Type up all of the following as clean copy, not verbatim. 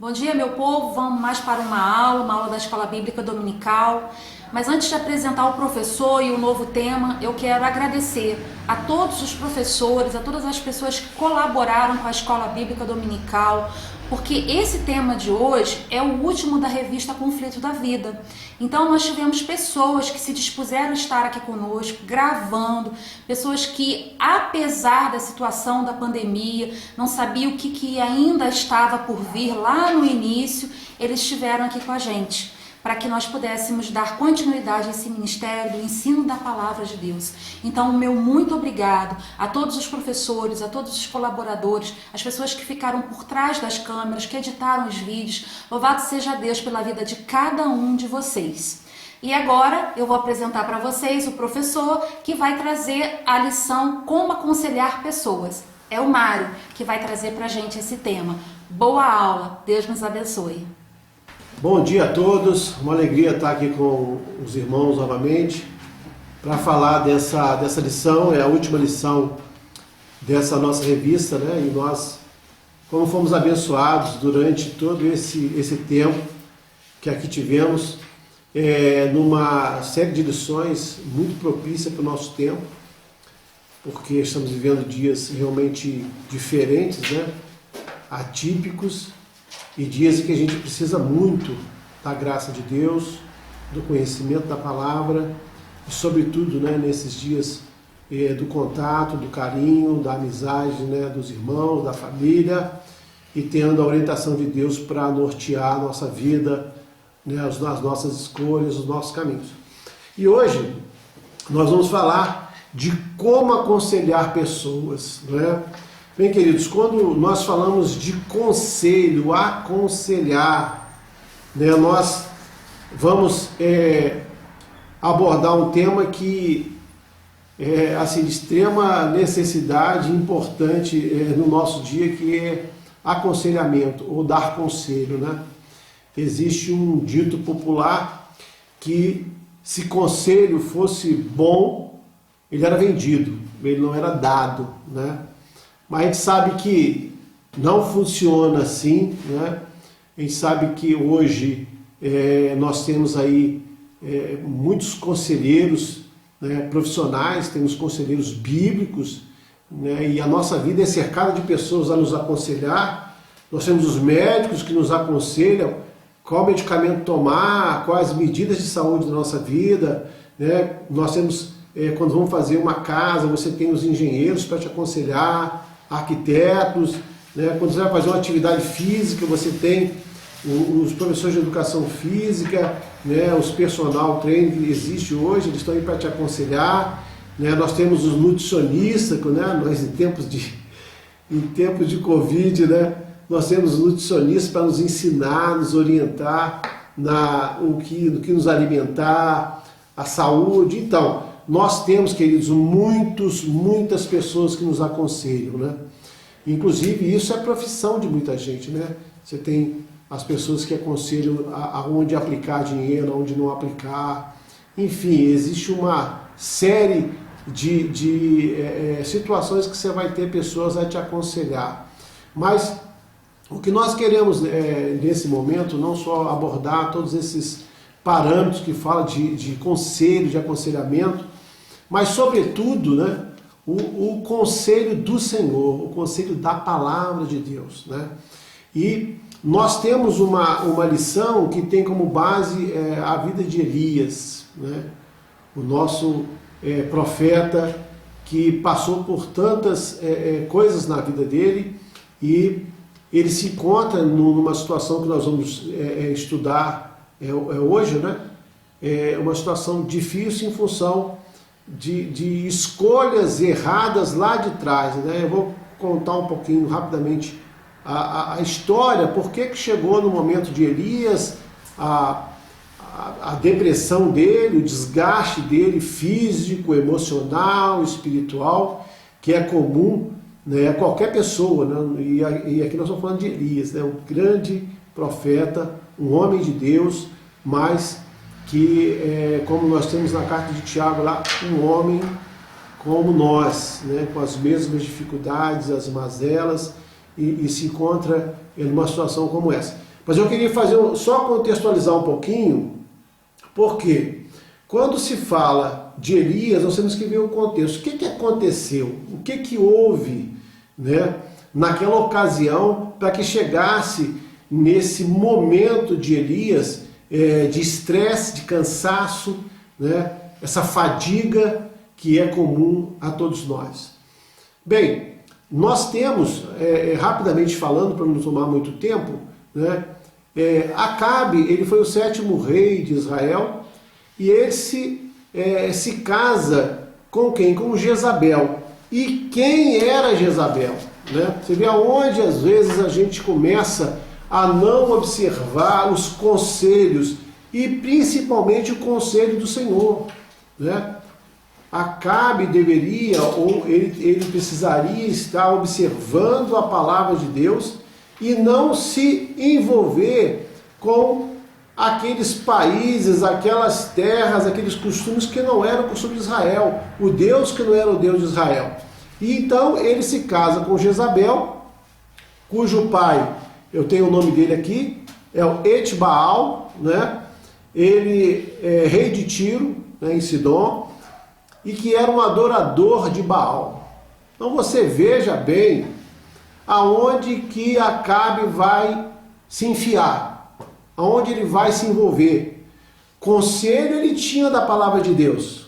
Bom dia, meu povo. Vamos mais para uma aula da Escola Bíblica Dominical. Mas antes de apresentar o professor e o novo tema, eu quero agradecer a todos os professores, a todas as pessoas que colaboraram com a Escola Bíblica Dominical, porque esse tema de hoje é o último da revista Conflito da Vida. Então nós tivemos pessoas que se dispuseram a estar aqui conosco, gravando, pessoas que, apesar da situação da pandemia, não sabiam o que ainda estava por vir lá no início, eles estiveram aqui com a gente, para que nós pudéssemos dar continuidade a esse ministério do ensino da Palavra de Deus. Então, o meu muito obrigado a todos os professores, a todos os colaboradores, as pessoas que ficaram por trás das câmeras, que editaram os vídeos. Louvado seja Deus pela vida de cada um de vocês. E agora eu vou apresentar para vocês o professor que vai trazer a lição Como Aconselhar Pessoas. É o Mário que vai trazer para a gente esse tema. Boa aula, Deus nos abençoe. Bom dia a todos, uma alegria estar aqui com os irmãos novamente para falar dessa lição, é a última lição dessa nossa revista, né? E nós, como fomos abençoados durante todo esse tempo que aqui tivemos, numa série de lições muito propícia para o nosso tempo, porque estamos vivendo dias realmente diferentes, né? Atípicos, e dias em que a gente precisa muito da graça de Deus, do conhecimento da palavra, e sobretudo, né, nesses dias do contato, do carinho, da amizade, né, dos irmãos, da família, e tendo a orientação de Deus para nortear a nossa vida, né, as nossas escolhas, os nossos caminhos. E hoje nós vamos falar de como aconselhar pessoas, né? Bem, queridos, quando nós falamos de conselho, aconselhar, né, nós vamos abordar um tema que é assim, de extrema necessidade, importante no nosso dia, que é aconselhamento, ou dar conselho, né? Existe um dito popular que se conselho fosse bom, ele era vendido, ele não era dado, né? Mas a gente sabe que não funciona assim, né? A gente sabe que hoje nós temos aí muitos conselheiros, né, profissionais, temos conselheiros bíblicos, né? E a nossa vida é cercada de pessoas a nos aconselhar. Nós temos os médicos que nos aconselham qual medicamento tomar, quais medidas de saúde da nossa vida, né? Nós temos, quando vamos fazer uma casa, você tem os engenheiros para te aconselhar, arquitetos, né? Quando você vai fazer uma atividade física, você tem os professores de educação física, né? Os personal trainer que existe hoje, eles estão aí para te aconselhar, né? Nós temos os nutricionistas, né? Nós em tempos de Covid, né? Nós temos os nutricionistas para nos ensinar, nos orientar no que nos alimentar, a saúde. Então, nós temos, queridos, muitas pessoas que nos aconselham, né? Inclusive, isso é profissão de muita gente, né? Você tem as pessoas que aconselham aonde aplicar dinheiro, aonde não aplicar. Enfim, existe uma série de situações que você vai ter pessoas a te aconselhar. Mas o que nós queremos nesse momento, não só abordar todos esses parâmetros que falam de conselho, de aconselhamento, mas sobretudo, né, o conselho do Senhor, o conselho da palavra de Deus, né? E nós temos uma lição que tem como base a vida de Elias, né? O nosso profeta que passou por tantas coisas na vida dele, e ele se encontra numa situação que nós vamos estudar hoje, né? É uma situação difícil em função de escolhas erradas lá de trás, né? Eu vou contar um pouquinho rapidamente a história, por que chegou no momento de Elias, a depressão dele, o desgaste dele físico, emocional, espiritual, que é comum, né, a qualquer pessoa, né? E aqui nós estamos falando de Elias, né? Um grande profeta, um homem de Deus, mas que, como nós temos na carta de Tiago lá, um homem como nós, né, com as mesmas dificuldades, as mazelas, e se encontra em uma situação como essa. Mas eu queria só contextualizar um pouquinho, porque quando se fala de Elias, nós temos que ver o contexto. O que aconteceu? O que houve, né, naquela ocasião para que chegasse nesse momento de Elias, de estresse, de cansaço, né, essa fadiga que é comum a todos nós. Bem, nós temos, rapidamente falando, para não tomar muito tempo, né, Acabe, ele foi o 7º rei de Israel, e ele se casa com quem? Com Jezabel. E quem era Jezabel? Né? Você vê aonde às vezes a gente começa a não observar os conselhos, e principalmente o conselho do Senhor. Né? Acabe deveria, ou ele precisaria estar observando a palavra de Deus e não se envolver com aqueles países, aquelas terras, aqueles costumes que não eram o costume de Israel, o Deus que não era o Deus de Israel. E então ele se casa com Jezabel, cujo pai, eu tenho o nome dele aqui, é o Etbaal, né? Ele é rei de Tiro, né, em Sidom, e que era um adorador de Baal. Então você veja bem aonde que Acabe vai se enfiar, aonde ele vai se envolver. Conselho ele tinha da palavra de Deus,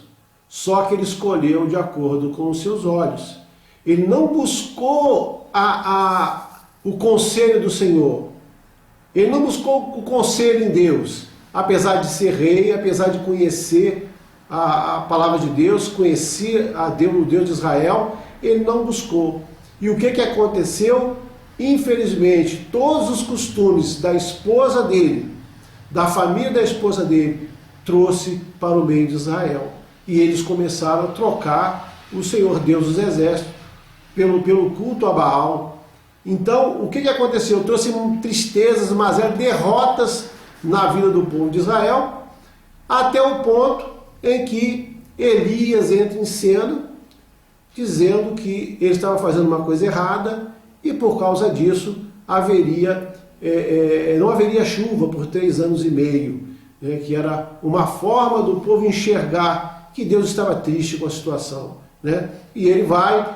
só que ele escolheu de acordo com os seus olhos. Ele não buscou o conselho do Senhor, ele não buscou o conselho em Deus, apesar de ser rei, apesar de conhecer a palavra de Deus, conhecer o Deus de Israel, ele não buscou. E o que aconteceu? Infelizmente, todos os costumes da esposa dele, da família da esposa dele, trouxe para o meio de Israel. E eles começaram a trocar o Senhor Deus dos Exércitos pelo culto a Baal. Então, o que aconteceu? Trouxe tristezas, mazelas, derrotas na vida do povo de Israel, até o ponto em que Elias entra em cena, dizendo que ele estava fazendo uma coisa errada e por causa disso não haveria chuva por 3 anos e meio, né, que era uma forma do povo enxergar que Deus estava triste com a situação. Né? E ele vai,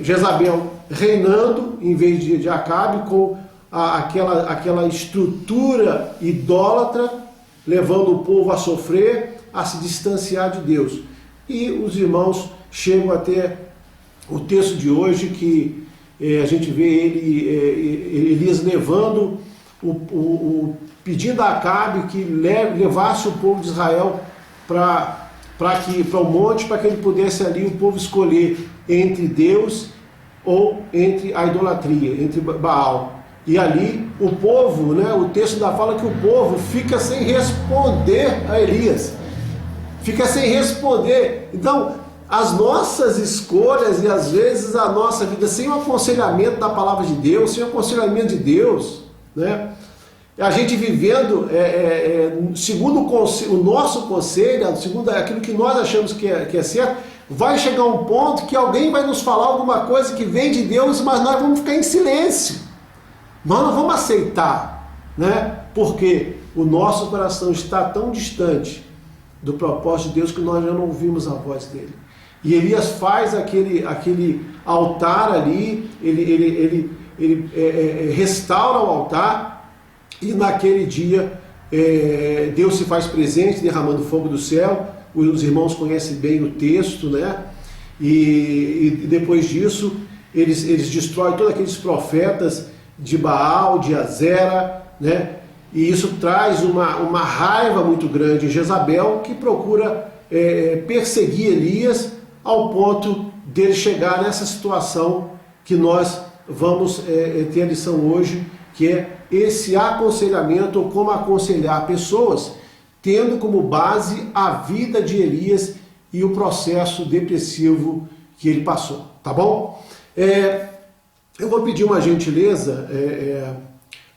Jezabel reinando em vez de Acabe, com aquela estrutura idólatra, levando o povo a sofrer, a se distanciar de Deus. E os irmãos chegam até o texto de hoje, que a gente vê Elias levando, pedindo a Acabe que levasse o povo de Israel para o monte, para que ele pudesse ali o povo escolher entre Deus ou entre a idolatria, entre Baal. E ali o povo, né, o texto da fala que o povo fica sem responder a Elias. Fica sem responder. Então, as nossas escolhas e às vezes a nossa vida sem o aconselhamento da palavra de Deus, sem o aconselhamento de Deus, né? A gente vivendo segundo o nosso conselho, segundo aquilo que nós achamos que é certo, vai chegar um ponto que alguém vai nos falar alguma coisa que vem de Deus, mas nós vamos ficar em silêncio. Nós não vamos aceitar, né? Porque o nosso coração está tão distante do propósito de Deus que nós já não ouvimos a voz dele. E Elias faz aquele altar ali, ele restaura o altar, e naquele dia Deus se faz presente, derramando fogo do céu. Os irmãos conhecem bem o texto, né? E depois disso, eles destroem todos aqueles profetas de Baal, de Azera, né? E isso traz uma raiva muito grande em Jezabel, que procura perseguir Elias, ao ponto dele chegar nessa situação que nós vamos ter a lição hoje, que é esse aconselhamento, ou como aconselhar pessoas, tendo como base a vida de Elias e o processo depressivo que ele passou, tá bom? Eu vou pedir uma gentileza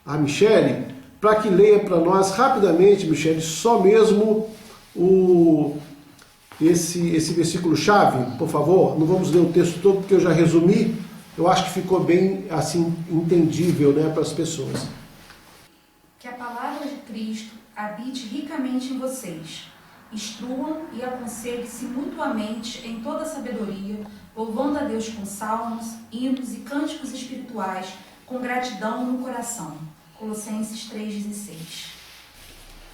a Michele, para que leia para nós rapidamente, Michele, só mesmo esse versículo-chave, por favor. Não vamos ler o texto todo, porque eu já resumi. Eu acho que ficou bem assim entendível, né, para as pessoas. Cristo habite ricamente em vocês. Instruam e aconselhem-se mutuamente em toda sabedoria, louvando a Deus com salmos, hinos e cânticos espirituais, com gratidão no coração. Colossenses 3,16.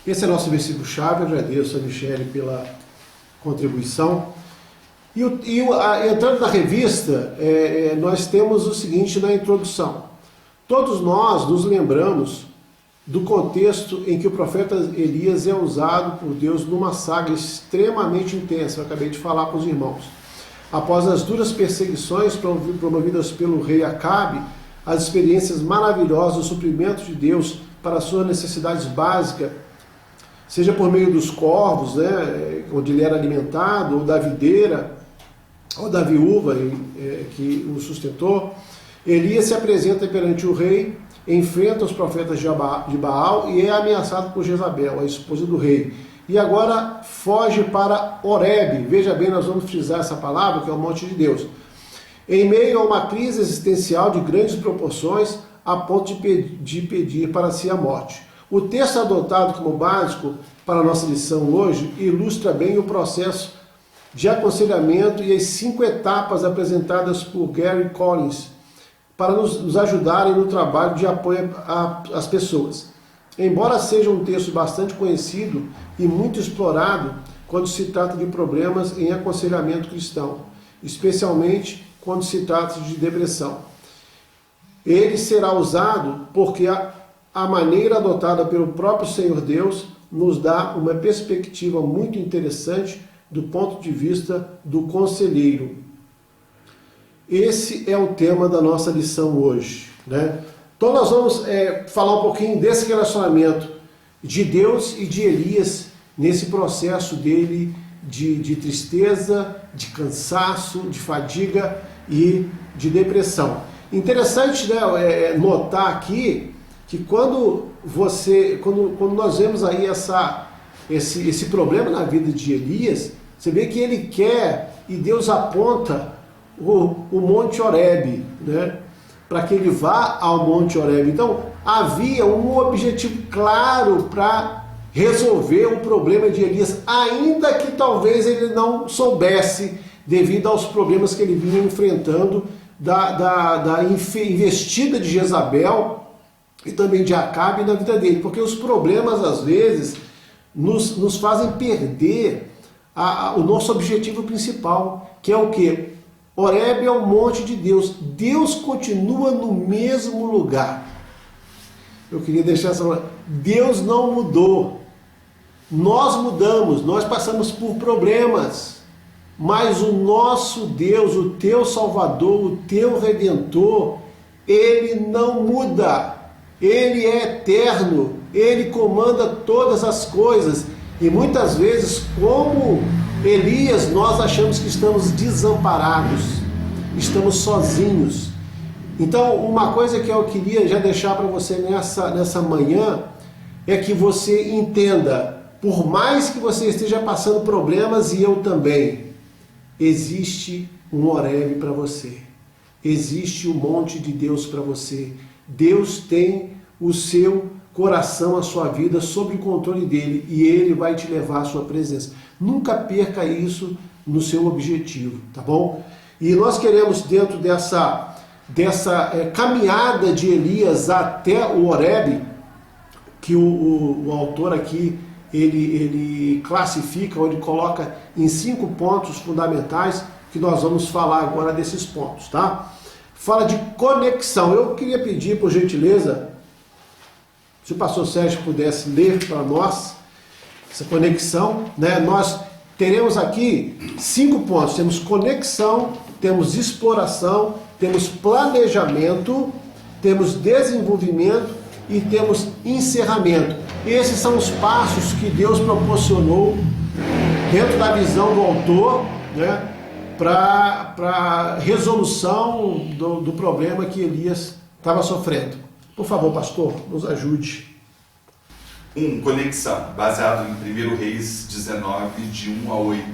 Esse é nosso versículo-chave. Eu agradeço a Michele pela contribuição. Entrando na revista, nós temos o seguinte na introdução. Todos nós nos lembramos do contexto em que o profeta Elias é usado por Deus numa saga extremamente intensa. Eu acabei de falar para os irmãos. Após as duras perseguições promovidas pelo rei Acabe, as experiências maravilhosas do suprimento de Deus para as suas necessidades básicas, seja por meio dos corvos, né, onde ele era alimentado, ou da videira, ou da viúva que o sustentou, Elias se apresenta perante o rei, enfrenta os profetas de Baal e é ameaçado por Jezabel, a esposa do rei. E agora foge para Horebe. Veja bem, nós vamos frisar essa palavra, que é o monte de Deus. Em meio a uma crise existencial de grandes proporções, a ponto de pedir para si a morte. O texto adotado como básico para a nossa lição hoje ilustra bem o processo de aconselhamento e as 5 etapas apresentadas por Gary Collins para nos ajudarem no trabalho de apoio às pessoas. Embora seja um texto bastante conhecido e muito explorado quando se trata de problemas em aconselhamento cristão, especialmente quando se trata de depressão. Ele será usado porque a maneira adotada pelo próprio Senhor Deus nos dá uma perspectiva muito interessante do ponto de vista do conselheiro. Esse é o tema da nossa lição hoje, né? Então nós vamos falar um pouquinho desse relacionamento de Deus e de Elias nesse processo dele de tristeza, de cansaço, de fadiga e de depressão. Interessante, né, notar aqui que quando nós vemos aí esse problema na vida de Elias, você vê que ele quer e Deus aponta o Monte Horebe, né, para que ele vá ao Monte Horebe. Então havia um objetivo claro para resolver o problema de Elias, ainda que talvez ele não soubesse, devido aos problemas que ele vinha enfrentando da investida de Jezabel e também de Acabe na vida dele, porque os problemas às vezes nos fazem perder o nosso objetivo principal, que é o quê? Horebe é o monte de Deus. Deus continua no mesmo lugar. Eu queria deixar essa... Deus não mudou. Nós mudamos, nós passamos por problemas. Mas o nosso Deus, o teu Salvador, o teu Redentor, Ele não muda. Ele é eterno. Ele comanda todas as coisas. E muitas vezes, como Elias, nós achamos que estamos desamparados, estamos sozinhos. Então, uma coisa que eu queria já deixar para você nessa manhã é que você entenda, por mais que você esteja passando problemas, e eu também, existe um Horebe para você, existe um monte de Deus para você. Deus tem o seu coração, a sua vida sob o controle dele, e ele vai te levar à sua presença. Nunca perca isso no seu objetivo, tá bom? E nós queremos, dentro dessa caminhada de Elias até o Horebe, que o autor aqui ele classifica, ou ele coloca em 5 pontos fundamentais, que nós vamos falar agora desses pontos, tá? Fala de conexão. Eu queria pedir, por gentileza, se o pastor Sérgio pudesse ler para nós essa conexão, né? Nós teremos aqui 5 pontos. Temos conexão, temos exploração, temos planejamento, temos desenvolvimento e temos encerramento. Esses são os passos que Deus proporcionou dentro da visão do autor, né, para resolução do problema que Elias estava sofrendo. Por favor, pastor, nos ajude. Conexão, baseado em 1 Reis 19, de 1 a 8.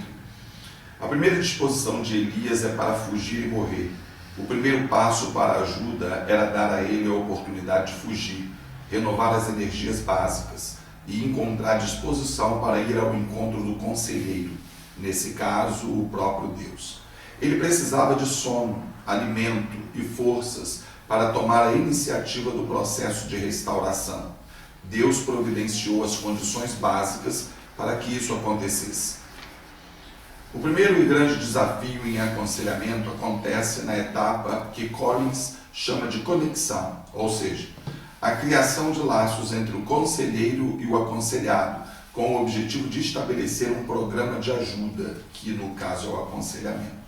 A primeira disposição de Elias é para fugir e morrer. O primeiro passo para a ajuda era dar a ele a oportunidade de fugir, renovar as energias básicas. e encontrar disposição para ir ao encontro do conselheiro, nesse caso, o próprio Deus. Ele precisava de sono, alimento e forças para tomar a iniciativa do processo de restauração. Deus providenciou as condições básicas para que isso acontecesse. O primeiro e grande desafio em aconselhamento acontece na etapa que Collins chama de conexão, ou seja, a criação de laços entre o conselheiro e o aconselhado, com o objetivo de estabelecer um programa de ajuda, que no caso é o aconselhamento.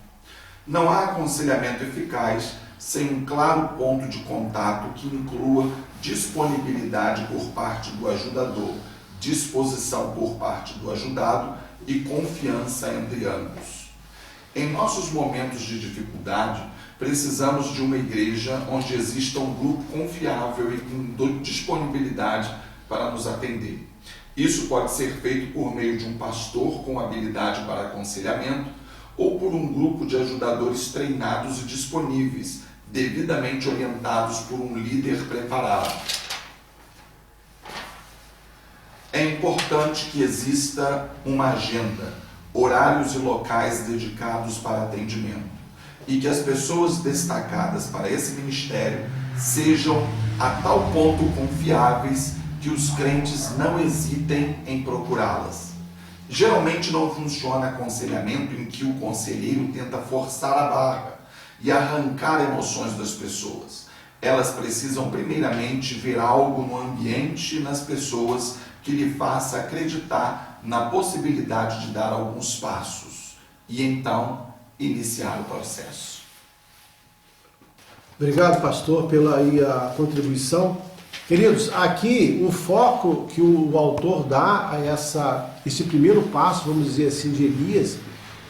Não há aconselhamento eficaz sem um claro ponto de contato que inclua disponibilidade por parte do ajudador, disposição por parte do ajudado e confiança entre ambos. Em nossos momentos de dificuldade, precisamos de uma igreja onde exista um grupo confiável e com disponibilidade para nos atender. Isso pode ser feito por meio de um pastor com habilidade para aconselhamento ou por um grupo de ajudadores treinados e disponíveis, devidamente orientados por um líder preparado. É importante que exista uma agenda, horários e locais dedicados para atendimento, e que as pessoas destacadas para esse ministério sejam a tal ponto confiáveis que os crentes não hesitem em procurá-las. Geralmente não funciona aconselhamento em que o conselheiro tenta forçar a barra e arrancar emoções das pessoas. Elas precisam primeiramente ver algo no ambiente e nas pessoas que lhe faça acreditar na possibilidade de dar alguns passos e então iniciar o processo. Obrigado, pastor, pela a contribuição. Queridos, aqui o foco que o autor dá a esse primeiro passo, vamos dizer assim, de Elias,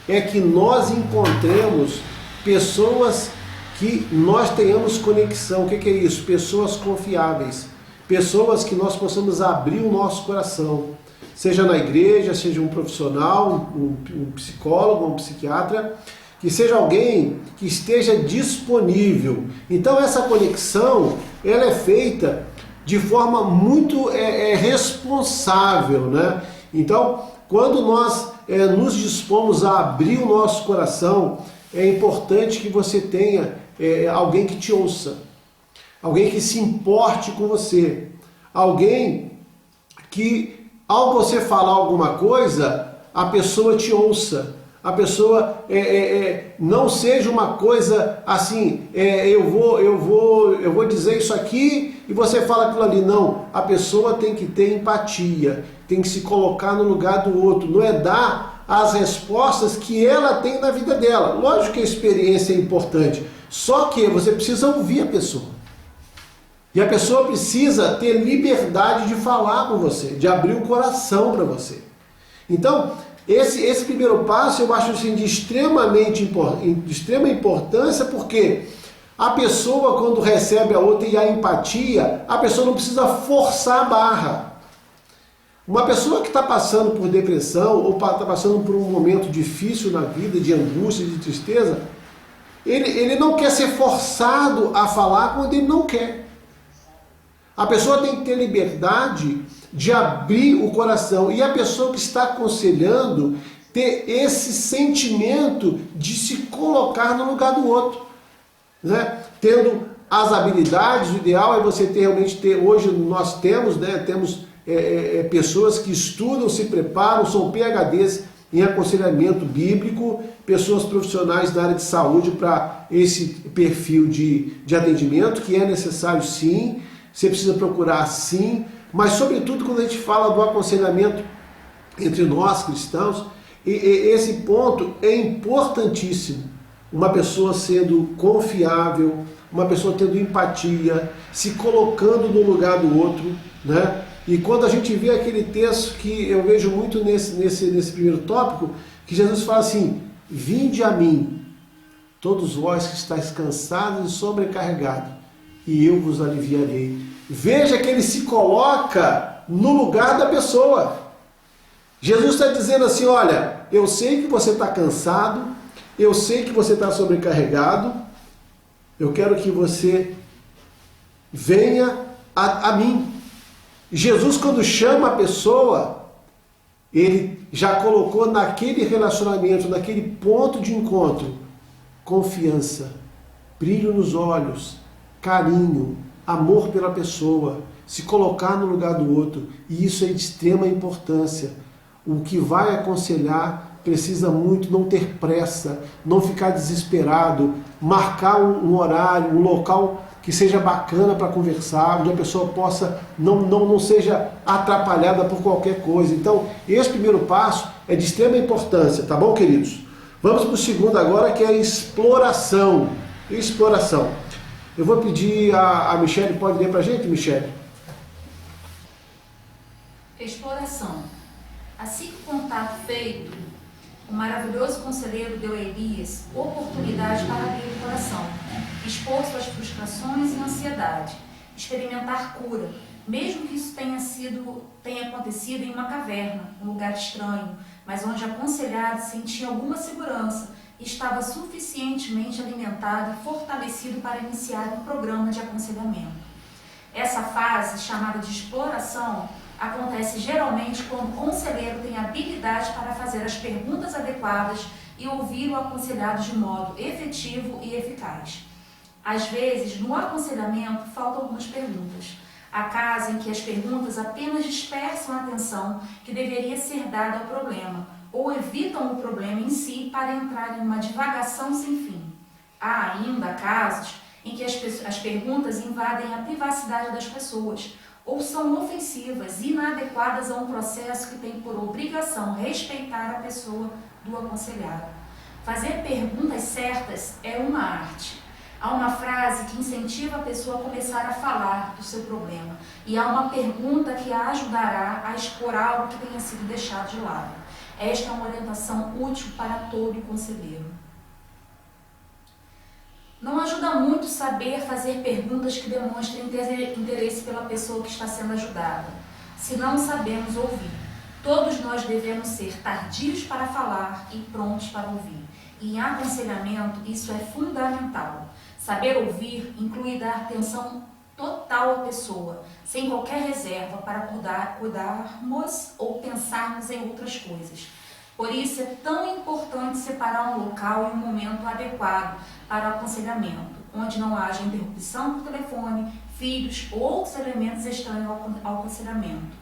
é que nós encontremos pessoas que nós tenhamos conexão. O que é isso? Pessoas confiáveis, pessoas que nós possamos abrir o nosso coração, seja na igreja, seja um profissional, um psicólogo, um psiquiatra, que seja alguém que esteja disponível. Então essa conexão, ela é feita de forma muito responsável, né? Então, quando nós nos dispomos a abrir o nosso coração, é importante que você tenha alguém que te ouça, alguém que se importe com você, alguém que, ao você falar alguma coisa, a pessoa te ouça, a pessoa não seja uma coisa assim, eu vou dizer isso aqui e você fala aquilo ali. Não, a pessoa tem que ter empatia, tem que se colocar no lugar do outro, não é dar as respostas que ela tem na vida dela. Lógico que a experiência é importante, só que você precisa ouvir a pessoa. E a pessoa precisa ter liberdade de falar com você, de abrir o coração para você. Então, esse primeiro passo eu acho assim, de extrema importância, porque a pessoa, quando recebe a outra e a empatia, a pessoa não precisa forçar a barra. Uma pessoa que está passando por depressão ou está passando por um momento difícil na vida, de angústia, de tristeza, ele não quer ser forçado a falar quando ele não quer. A pessoa tem que ter liberdade de abrir o coração, e a pessoa que está aconselhando ter esse sentimento de se colocar no lugar do outro, né? Tendo as habilidades, o ideal é você realmente ter, hoje nós temos, né, pessoas que estudam, se preparam, são PhDs em aconselhamento bíblico, pessoas profissionais da área de saúde para esse perfil de atendimento, que é necessário sim, você precisa procurar sim, mas sobretudo quando a gente fala do aconselhamento entre nós cristãos, esse ponto é importantíssimo. Uma pessoa sendo confiável, uma pessoa tendo empatia, se colocando no lugar do outro, né? E quando a gente vê aquele texto que eu vejo muito nesse primeiro tópico, que Jesus fala assim: vinde a mim, todos vós que estáis cansados e sobrecarregados, e eu vos aliviarei. Veja que ele se coloca no lugar da pessoa. Jesus está dizendo assim: olha, eu sei que você está cansado, eu sei que você está sobrecarregado, eu quero que você venha a mim. Jesus, quando chama a pessoa, ele já colocou naquele relacionamento, naquele ponto de encontro, confiança, brilho nos olhos, carinho, amor pela pessoa, se colocar no lugar do outro. E isso é de extrema importância. O que vai aconselhar precisa muito não ter pressa, não ficar desesperado, marcar um horário, um local que seja bacana para conversar, onde a pessoa possa, não seja atrapalhada por qualquer coisa. Então, esse primeiro passo é de extrema importância, tá bom, queridos? Vamos para o segundo agora, que é a exploração. Exploração. Eu vou pedir a Michele, pode ler para a gente, Michele? Exploração. Assim que o contato feito, o maravilhoso conselheiro deu a Elias oportunidade para abrir o coração, expor suas frustrações e ansiedade, experimentar cura, mesmo que isso tenha acontecido em uma caverna, um lugar estranho, mas onde o aconselhado sentia alguma segurança e estava suficientemente alimentado e fortalecido para iniciar um programa de aconselhamento. Essa fase, chamada de exploração, acontece geralmente quando o conselheiro tem habilidade para fazer as perguntas adequadas e ouvir o aconselhado de modo efetivo e eficaz. Às vezes, no aconselhamento, faltam algumas perguntas. Há casos em que as perguntas apenas dispersam a atenção que deveria ser dada ao problema, ou evitam o problema em si para entrar em uma divagação sem fim. Há ainda casos em que as perguntas invadem a privacidade das pessoas, ou são ofensivas e inadequadas a um processo que tem por obrigação respeitar a pessoa do aconselhado. Fazer perguntas certas é uma arte. Há uma frase que incentiva a pessoa a começar a falar do seu problema, e há uma pergunta que a ajudará a expor algo que tenha sido deixado de lado. Esta é uma orientação útil para todo conselheiro. Não ajuda muito saber fazer perguntas que demonstrem interesse pela pessoa que está sendo ajudada, se não sabemos ouvir. Todos nós devemos ser tardios para falar e prontos para ouvir. E em aconselhamento, isso é fundamental. Saber ouvir inclui dar atenção total à pessoa, sem qualquer reserva para cuidarmos ou pensarmos em outras coisas. Por isso é tão importante separar um local e um momento adequado para o aconselhamento, onde não haja interrupção por telefone, filhos ou outros elementos estranhos ao aconselhamento.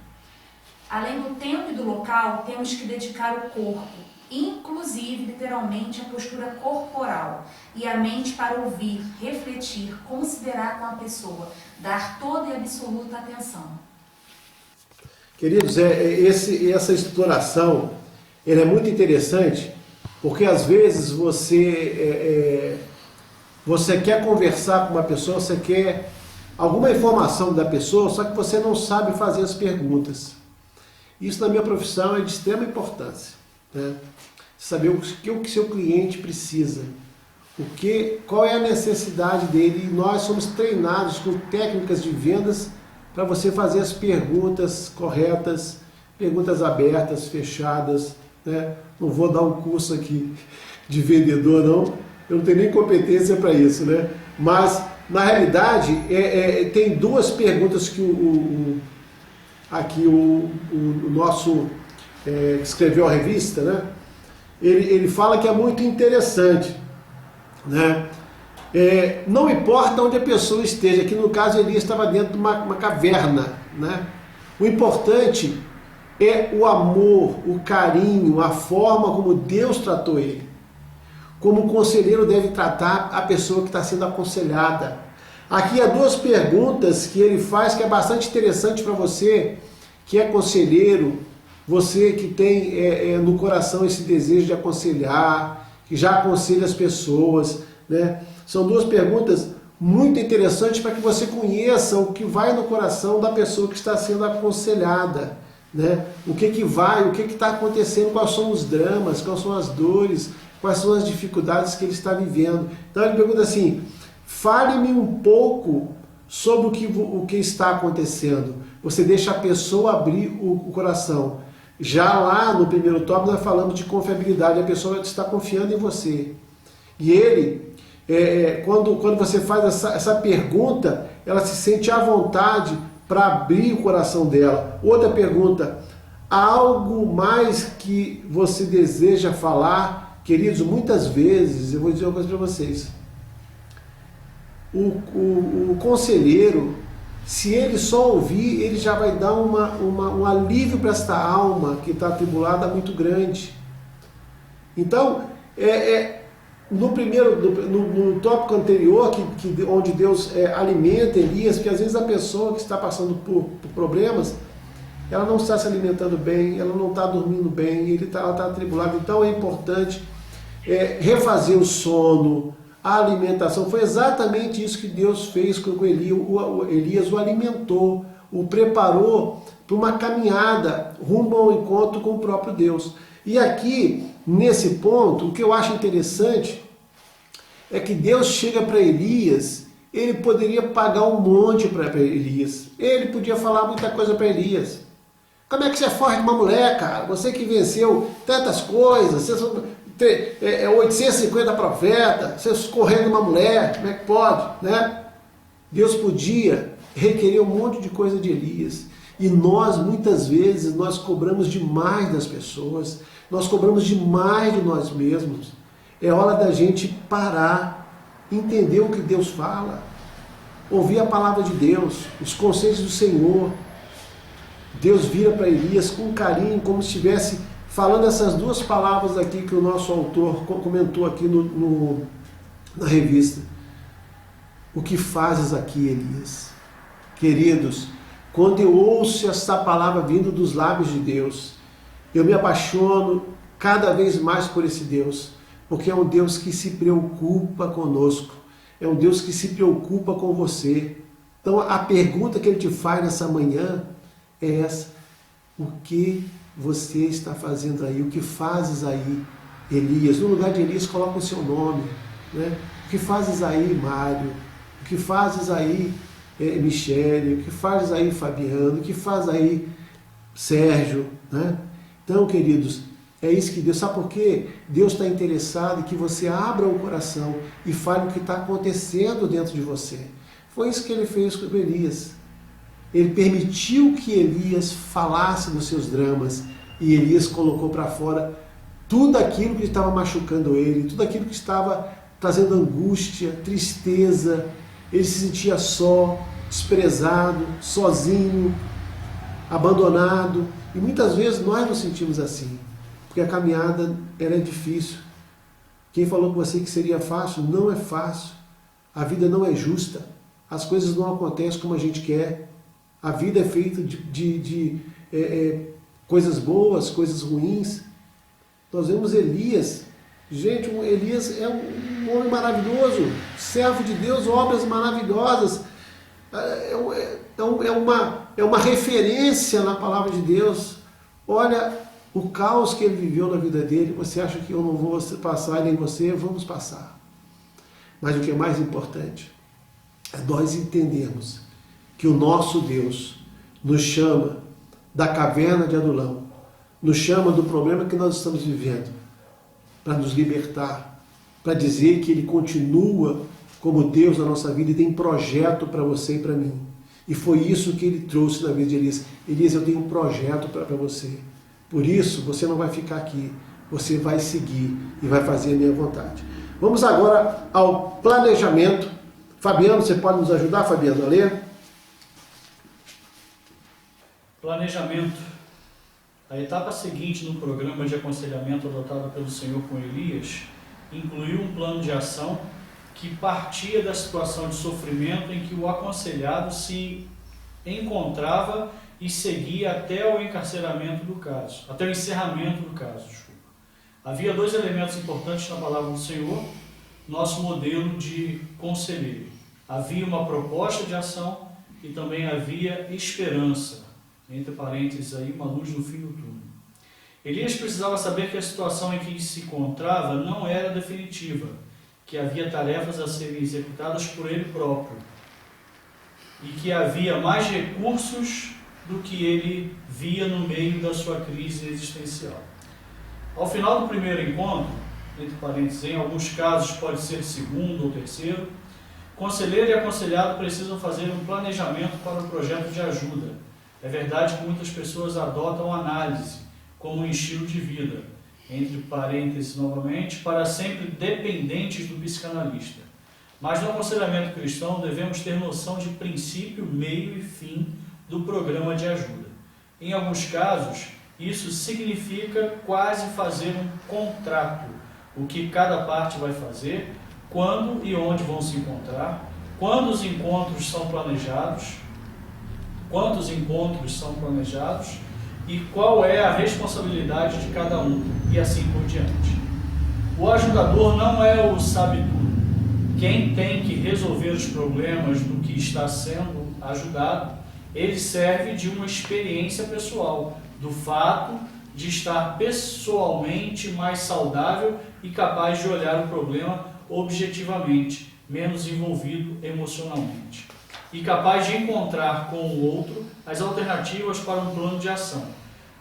Além do tempo e do local, temos que dedicar o corpo, inclusive literalmente a postura corporal, e a mente para ouvir, refletir, considerar com a pessoa, dar toda e absoluta atenção. Queridos, essa exploração ela é muito interessante, porque às vezes você quer conversar com uma pessoa, você quer alguma informação da pessoa, só que você não sabe fazer as perguntas. Isso na minha profissão é de extrema importância, né? Saber o que o seu cliente precisa, qual é a necessidade dele. E nós somos treinados com técnicas de vendas para você fazer as perguntas corretas, perguntas abertas, fechadas, né? Não vou dar um curso aqui de vendedor, não. Eu não tenho nem competência para isso, né? Mas, na realidade, tem duas perguntas que o nosso que escreveu a revista, né? Ele fala que é muito interessante, né? Não importa onde a pessoa esteja, aqui no caso Elias estava dentro de uma caverna, né? O importante é o amor, o carinho, a forma como Deus tratou ele. Como o conselheiro deve tratar a pessoa que está sendo aconselhada. Aqui há duas perguntas que ele faz que é bastante interessante para você que é conselheiro, você que tem no coração esse desejo de aconselhar, que já aconselha as pessoas, né? São duas perguntas muito interessantes para que você conheça o que vai no coração da pessoa que está sendo aconselhada, né? O que está acontecendo, quais são os dramas, quais são as dores, quais são as dificuldades que ele está vivendo. Então ele pergunta assim: fale-me um pouco sobre o que está acontecendo. Você deixa a pessoa abrir o coração. Já lá no primeiro tópico nós falamos de confiabilidade, a pessoa está confiando em você. E ele, quando você faz essa pergunta, ela se sente à vontade para abrir o coração dela. Outra pergunta: há algo mais que você deseja falar? Queridos, muitas vezes, eu vou dizer uma coisa para vocês, o conselheiro, se ele só ouvir, ele já vai dar um alívio para esta alma que está atribulada muito grande. Então, no tópico anterior, onde Deus alimenta Elias, porque às vezes a pessoa que está passando por problemas, ela não está se alimentando bem, ela não está dormindo bem, ela está atribulada. Então é importante refazer o sono, a alimentação. Foi exatamente isso que Deus fez com Elias, o alimentou, o preparou para uma caminhada rumo ao encontro com o próprio Deus. E aqui, nesse ponto, o que eu acho interessante é que Deus chega para Elias. Ele poderia pagar um monte para Elias, ele podia falar muita coisa para Elias. Como é que você foge de uma mulher, cara? Você que venceu tantas coisas, você 850 profetas, você correndo uma mulher, como é que pode, né? Deus podia requerer um monte de coisa de Elias. E nós, muitas vezes, nós cobramos demais das pessoas, nós cobramos demais de nós mesmos. É hora da gente parar, entender o que Deus fala, ouvir a palavra de Deus, os conselhos do Senhor. Deus vira para Elias com carinho, como se estivesse falando essas duas palavras aqui que o nosso autor comentou aqui na revista. O que fazes aqui, Elias? Queridos, quando eu ouço essa palavra vindo dos lábios de Deus, eu me apaixono cada vez mais por esse Deus, porque é um Deus que se preocupa conosco, é um Deus que se preocupa com você. Então a pergunta que ele te faz nessa manhã é essa: o que você está fazendo aí? O que fazes aí, Elias? No lugar de Elias, coloca o seu nome, né? O que fazes aí, Mário? O que fazes aí, Michele? O que fazes aí, Fabiano? O que faz aí, Sérgio? Né? Então, queridos, é isso que Deus... Sabe por quê? Deus está interessado em que você abra o coração e fale o que está acontecendo dentro de você. Foi isso que ele fez com Elias. Ele permitiu que Elias falasse dos seus dramas, e Elias colocou para fora tudo aquilo que estava machucando ele, tudo aquilo que estava trazendo angústia, tristeza. Ele se sentia só, desprezado, sozinho, abandonado. E muitas vezes nós nos sentimos assim, porque a caminhada era difícil. Quem falou com você que seria fácil? Não é fácil. A vida não é justa. As coisas não acontecem como a gente quer. A vida é feita de coisas boas, coisas ruins. Nós vemos Elias. Gente, Elias é um homem maravilhoso, servo de Deus, obras maravilhosas. É uma referência na palavra de Deus. Olha o caos que ele viveu na vida dele. Você acha que eu não vou passar, nem você? Vamos passar. Mas o que é mais importante é nós entendermos que o nosso Deus nos chama da caverna de Adulão, nos chama do problema que nós estamos vivendo, para nos libertar, para dizer que Ele continua como Deus na nossa vida e tem projeto para você e para mim. E foi isso que Ele trouxe na vida de Elias. Elias, eu tenho um projeto para você. Por isso, você não vai ficar aqui, você vai seguir e vai fazer a minha vontade. Vamos agora ao planejamento. Fabiano, você pode nos ajudar, Fabiano, a ler? Planejamento. A etapa seguinte no programa de aconselhamento adotado pelo Senhor com Elias incluiu um plano de ação que partia da situação de sofrimento em que o aconselhado se encontrava e seguia até o encarceramento do caso, até o encerramento do caso. Havia dois elementos importantes na palavra do Senhor, nosso modelo de conselheiro. Havia uma proposta de ação e também havia esperança, entre parênteses aí, uma luz no fim do túnel. Elias precisava saber que a situação em que se encontrava não era definitiva, que havia tarefas a serem executadas por ele próprio e que havia mais recursos do que ele via no meio da sua crise existencial. Ao final do primeiro encontro, entre parênteses, em alguns casos pode ser segundo ou terceiro, Conselheiro e aconselhado precisam fazer um planejamento para o projeto de ajuda. É verdade que muitas pessoas adotam análise como um estilo de vida, entre parênteses novamente, para sempre dependentes do psicanalista. Mas no aconselhamento cristão devemos ter noção de princípio, meio e fim do programa de ajuda. Em alguns casos, isso significa quase fazer um contrato, o que cada parte vai fazer, quando e onde vão se encontrar, quantos encontros são planejados e qual é a responsabilidade de cada um, e assim por diante. O ajudador não é o sabe-tudo. Quem tem que resolver os problemas do que está sendo ajudado, ele serve de uma experiência pessoal, do fato de estar pessoalmente mais saudável e capaz de olhar o problema objetivamente, menos envolvido emocionalmente, e capaz de encontrar com o outro as alternativas para um plano de ação.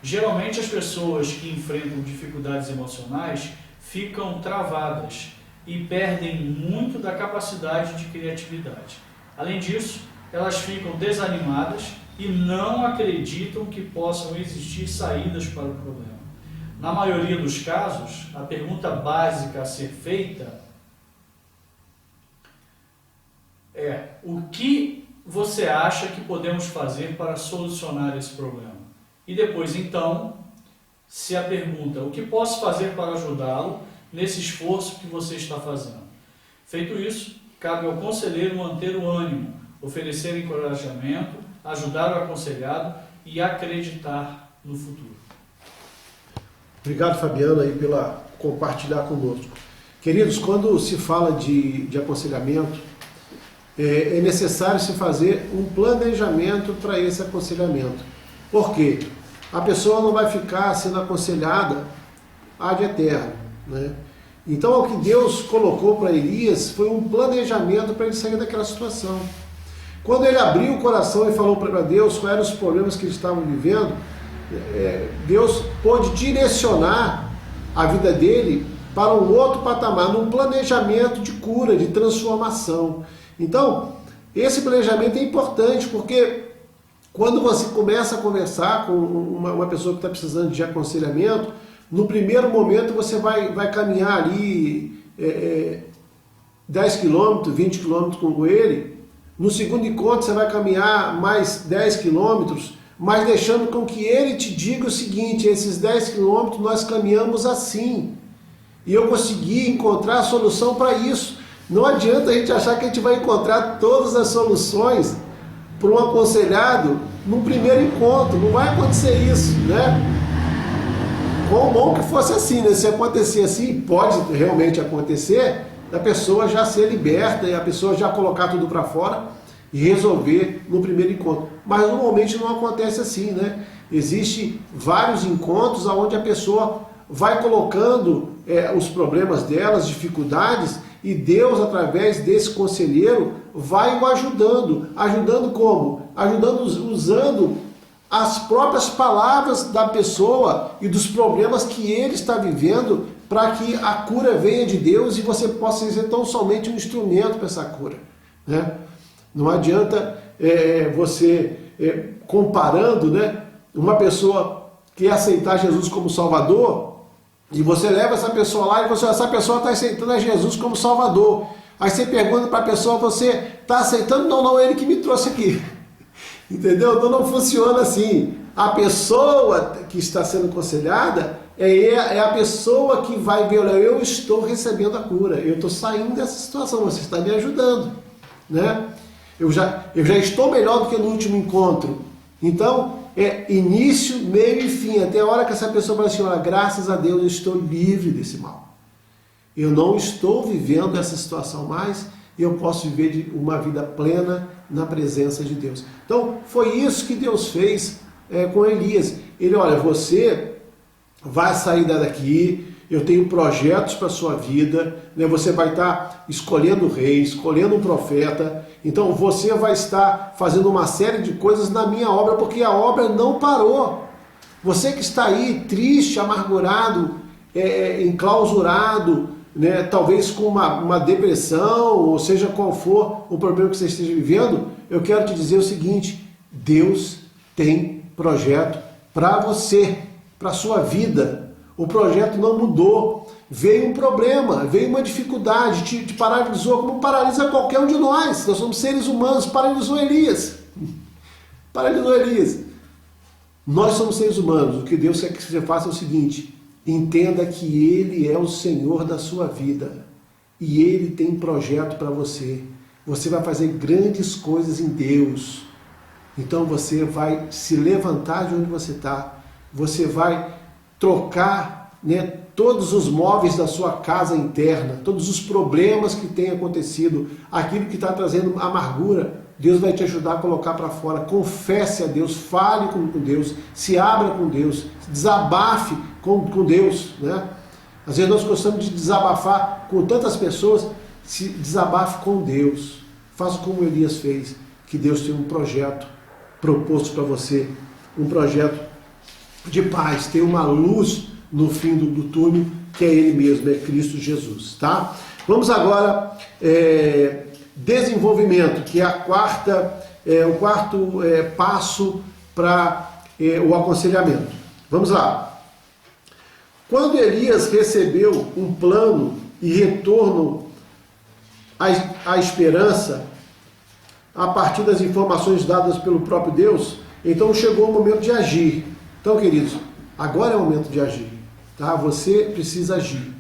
Geralmente as pessoas que enfrentam dificuldades emocionais ficam travadas e perdem muito da capacidade de criatividade. Além disso, elas ficam desanimadas e não acreditam que possam existir saídas para o problema. Na maioria dos casos, a pergunta básica a ser feita é: o que você acha que podemos fazer para solucionar esse problema? E depois, então, se a pergunta: o que posso fazer para ajudá-lo nesse esforço que você está fazendo? Feito isso, cabe ao conselheiro manter o ânimo, oferecer encorajamento, ajudar o aconselhado e acreditar no futuro. Obrigado, Fabiano, aí pela compartilhar conosco. Queridos, quando se fala de aconselhamento, é necessário se fazer um planejamento para esse aconselhamento. Por quê? A pessoa não vai ficar sendo aconselhada ad eterno, né? Então, o que Deus colocou para Elias foi um planejamento para ele sair daquela situação. Quando ele abriu o coração e falou para Deus quais eram os problemas que ele estava vivendo, Deus pôde direcionar a vida dele para um outro patamar, num planejamento de cura, de transformação. Então, esse planejamento é importante, porque quando você começa a conversar com uma pessoa que está precisando de aconselhamento, no primeiro momento você vai caminhar ali 10 km, 20 km com ele. No segundo encontro você vai caminhar mais 10 km, mas deixando com que ele te diga o seguinte: esses 10 km nós caminhamos assim, e eu consegui encontrar a solução para isso. Não adianta a gente achar que a gente vai encontrar todas as soluções para um aconselhado no primeiro encontro. Não vai acontecer isso, né? Bom que fosse assim, né? Se acontecer assim, pode realmente acontecer, da pessoa já ser liberta e a pessoa já colocar tudo para fora e resolver no primeiro encontro. Mas normalmente não acontece assim, né? Existem vários encontros onde a pessoa vai colocando os problemas dela, as dificuldades, e Deus, através desse conselheiro, vai o ajudando. Ajudando como? Ajudando usando as próprias palavras da pessoa e dos problemas que ele está vivendo, para que a cura venha de Deus e você possa ser tão somente um instrumento para essa cura, né? Não adianta você, comparando, né, uma pessoa que quer aceitar Jesus como Salvador, e você leva essa pessoa lá e essa pessoa está aceitando a Jesus como Salvador. Aí você pergunta para a pessoa: você está aceitando? Não, ele que me trouxe aqui. Entendeu? Então não funciona assim. A pessoa que está sendo aconselhada é a pessoa que vai ver: olha, eu estou recebendo a cura, eu estou saindo dessa situação, você está me ajudando, né? Eu já estou melhor do que no último encontro. Então, é início, meio e fim, até a hora que essa pessoa fala assim: olha, graças a Deus eu estou livre desse mal. Eu não estou vivendo essa situação mais, e eu posso viver uma vida plena na presença de Deus. Então, foi isso que Deus fez com Elias. Ele: olha, você vai sair daqui, eu tenho projetos para a sua vida, né? Você vai estar escolhendo o rei, escolhendo um profeta, então você vai estar fazendo uma série de coisas na minha obra, porque a obra não parou. Você que está aí triste, amargurado, enclausurado, né, talvez com uma depressão, ou seja qual for o problema que você esteja vivendo, eu quero te dizer o seguinte: Deus tem projeto para você, para a sua vida. O projeto não mudou. Veio um problema, veio uma dificuldade, te paralisou, como paralisa qualquer um de nós. Nós somos seres humanos, paralisou Elias. Paralisou Elias. Nós somos seres humanos. O que Deus quer que você faça é o seguinte: entenda que Ele é o Senhor da sua vida. E Ele tem projeto para você. Você vai fazer grandes coisas em Deus. Então você vai se levantar de onde você está. Você vai trocar, né, todos os móveis da sua casa interna, todos os problemas que têm acontecido, aquilo que está trazendo amargura, Deus vai te ajudar a colocar para fora. Confesse a Deus, fale com Deus, se abra com Deus, desabafe com Deus, né? Às vezes nós gostamos de desabafar com tantas pessoas, se desabafe com Deus. Faça como Elias fez, que Deus tem um projeto proposto para você, um projeto de paz, tem uma luz no fim do túnel, que é Ele mesmo, é Cristo Jesus, tá? Vamos agora, desenvolvimento, que é o quarto passo para o aconselhamento. Vamos lá. Quando Elias recebeu um plano e retorno à esperança, a partir das informações dadas pelo próprio Deus, então chegou o momento de agir. Então, queridos, agora é o momento de agir. Tá? Você precisa agir.